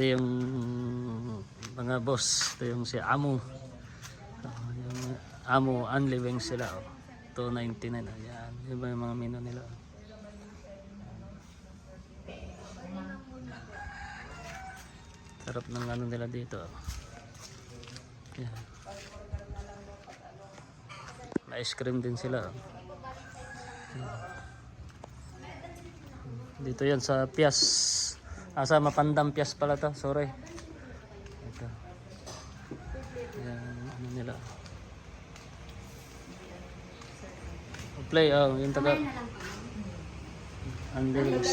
Ito yung mga boss. Ito yung si Amo. Yung Amo Only Wings sila. Oh. 299. Ayan. Yun ba yung mga menu nila? Sarap ng ano nila dito. Ayan. May ice cream din sila. Dito yan sa Pias. Sa Mapandang Pias pala to. Sorry. Ito. Ayan, ano nila. Play, yung taga. Andalus.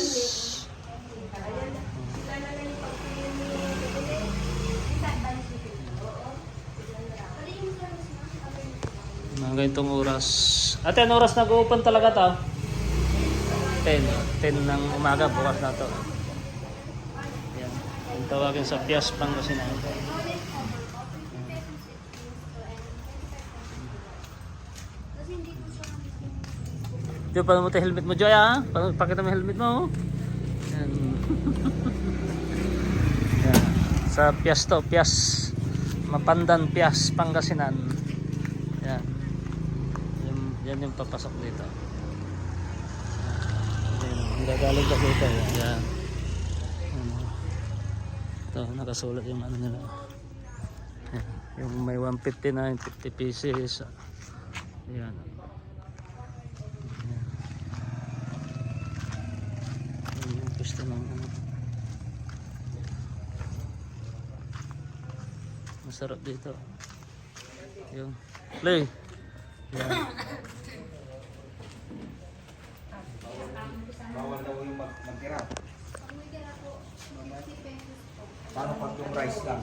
Mga ganitong oras. Ate, anong oras nag-open talaga to? 10 ng umaga, bukas na to. Yan. Yung tawagin sa Pias Pangasinan. Diyo, paano mo tayo helmet mo, Joy, ha? Pakita mo helmet mo. Yan. Yan. Sa Pias to, Pias. Mapandang Pias, Pangasinan. Yan. Yan yung papasok dito. Yan. Gagaling ka dito. Yan. Ito, nakasulat yung ano nila. Yan. Yung may 159, 50 pieces. Yan. Gusto ng ano. Masarap dito. Yung play. Yan. Bawal daw yung magtira. Paano pag yung rice lang?